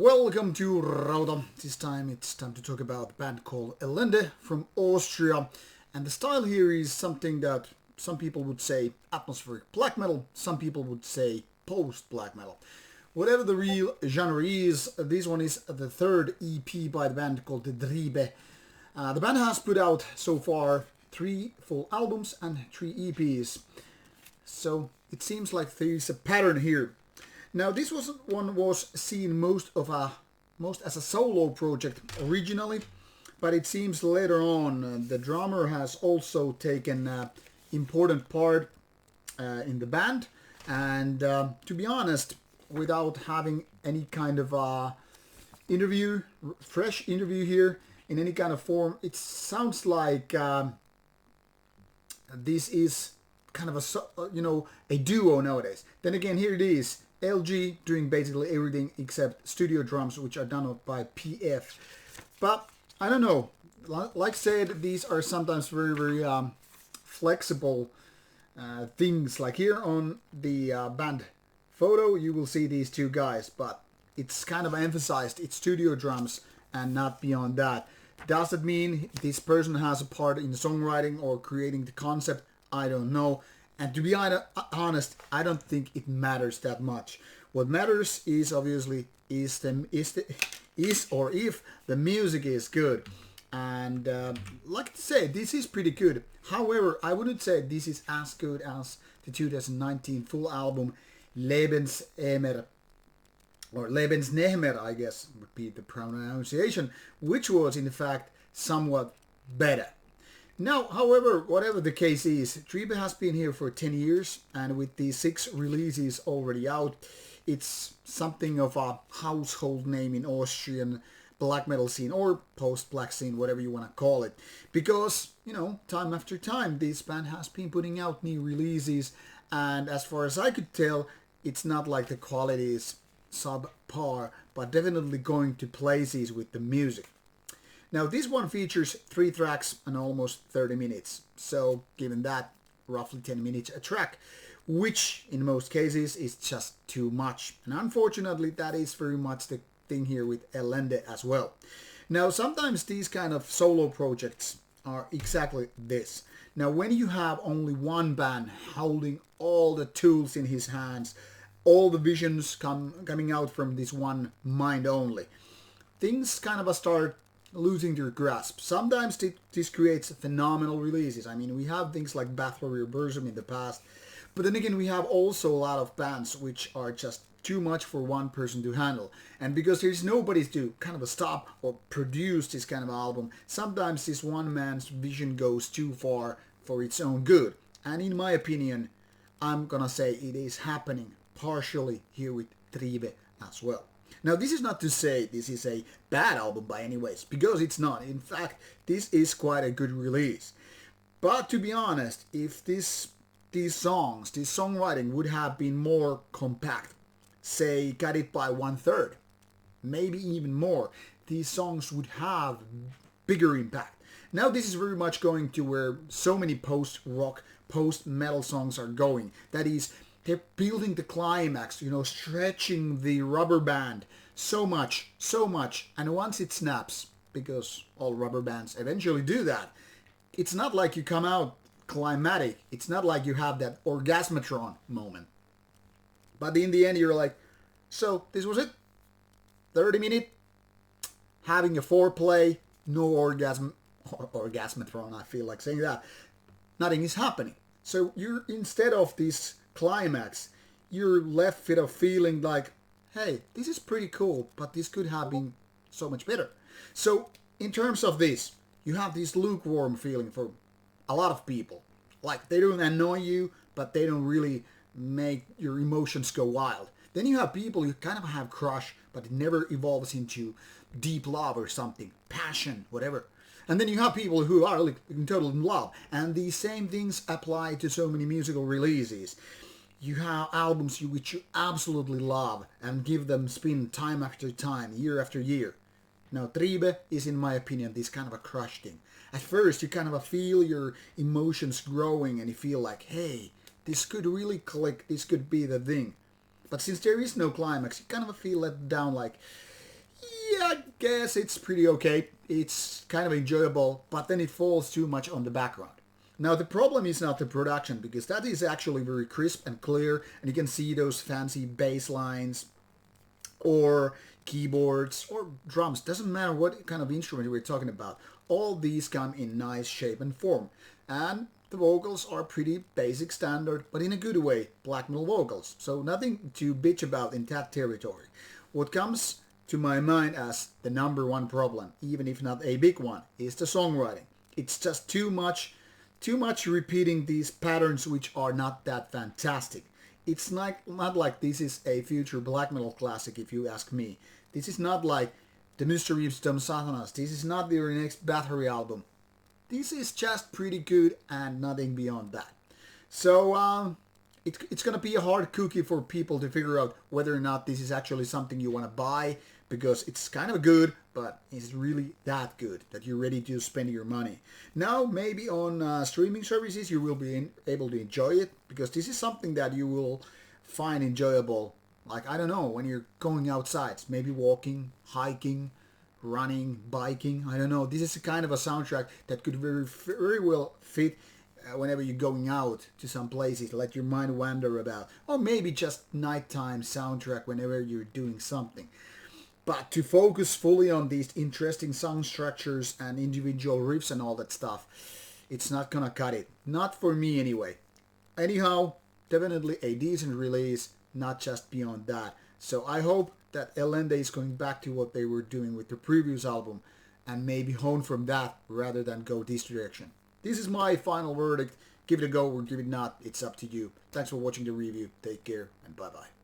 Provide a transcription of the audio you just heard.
Welcome to Rauta. This time it's time to talk about a band called Ellende from Austria. And the style here is something that some people would say atmospheric black metal, some people would say post-black metal. Whatever the real genre is, this one is the third EP by the band called Triebe. The band has put out so far 3 full albums and 3 EPs. So it seems like there is a pattern here. Now this one was seen most as a solo project originally, but it seems later on the drummer has also taken an important part in the band, and to be honest, without having any kind of fresh interview here in any kind of form, it sounds like this is kind of a duo nowadays. Then again, here it is. LG doing basically everything except studio drums, which are done by PF. But I don't know. Like I said, these are sometimes very flexible things. Like here on the band photo, you will see these 2 guys, but it's kind of emphasized it's studio drums and not beyond that. Does it mean this person has a part in songwriting or creating the concept? I don't know. And to be honest, I don't think it matters that much. What matters is obviously if the music is good. And like I say, this is pretty good. However, I wouldn't say this is as good as the 2019 full album Lebensnehmer, or Lebensnehmer, I guess would be the pronunciation, which was in fact somewhat better. Now, however, whatever the case is, Triebe has been here for 10 years, and with the 6 releases already out, it's something of a household name in Austrian black metal scene, or post-black scene, whatever you want to call it. Because, time after time, this band has been putting out new releases, and as far as I could tell, it's not like the quality is subpar, but definitely going to places with the music. Now this one features 3 tracks and almost 30 minutes, so given that, roughly 10 minutes a track, which in most cases is just too much. And unfortunately that is very much the thing here with Ellende as well. Now sometimes these kind of solo projects are exactly this. Now when you have only one band holding all the tools in his hands, all the visions coming out from this one mind only, things kind of start losing their grasp. Sometimes this creates phenomenal releases. I mean, we have things like Battle Reversum in the past, but then again we have also a lot of bands which are just too much for one person to handle. And because there's nobody to kind of stop or produce this kind of album, sometimes this one man's vision goes too far for its own good. And in my opinion, I'm gonna say it is happening partially here with Triebe as well. Now this is not to say this is a bad album by any ways, because it's not. In fact, this is quite a good release. But to be honest, if this songwriting would have been more compact, say cut it by 1/3, maybe even more, these songs would have bigger impact. Now this is very much going to where so many post-rock, post-metal songs are going. That is, they're building the climax, stretching the rubber band so much, and once it snaps, because all rubber bands eventually do that, it's not like you come out climatic, it's not like you have that orgasmatron moment. But in the end, you're like, so this was it? 30 minutes, having a foreplay, no orgasmatron, I feel like saying that. Nothing is happening. So you're, instead of this climax, you're left with a feeling like, hey, this is pretty cool, but this could have been so much better. So in terms of this, you have this lukewarm feeling for a lot of people. Like, they don't annoy you, but they don't really make your emotions go wild. Then you have people who kind of have crush, but it never evolves into deep love or something, passion, whatever. And then you have people who are like in total love, and these same things apply to so many musical releases. You have albums which you absolutely love and give them spin time after time, year after year. Now Triebe is, in my opinion, this kind of a crush thing. At first you kind of feel your emotions growing and you feel like, hey, this could really click, this could be the thing. But since there is no climax, you kind of feel let down, like, I guess it's pretty okay. It's kind of enjoyable, but then it falls too much on the background. Now the problem is not the production, because that is actually very crisp and clear, and you can see those fancy bass lines or keyboards or drums. Doesn't matter what kind of instrument we're talking about. All these come in nice shape and form. And the vocals are pretty basic standard, but in a good way, black metal vocals. So nothing to bitch about in that territory. What comes to my mind as the number one problem, even if not a big one, is the songwriting. It's just too much repeating these patterns which are not that fantastic. It's not like this is a future black metal classic, if you ask me. This is not like the Mysteries of Satanas. This is not their next Battery album. This is just pretty good and nothing beyond that. So it's going to be a hard cookie for people to figure out whether or not this is actually something you want to buy, because it's kind of good, but it's really that good that you're ready to spend your money. Now, maybe on streaming services you will be able to enjoy it, because this is something that you will find enjoyable, like, I don't know, when you're going outside, maybe walking, hiking, running, biking, I don't know. This is a kind of a soundtrack that could very well fit whenever you're going out to some places, let your mind wander about, or maybe just nighttime soundtrack whenever you're doing something. But to focus fully on these interesting sound structures and individual riffs and all that stuff, it's not gonna cut it. Not for me anyway. Anyhow, definitely a decent release, not just beyond that. So I hope that Ellende is going back to what they were doing with the previous album and maybe hone from that rather than go this direction. This is my final verdict. Give it a go or give it not. It's up to you. Thanks for watching the review. Take care and bye-bye.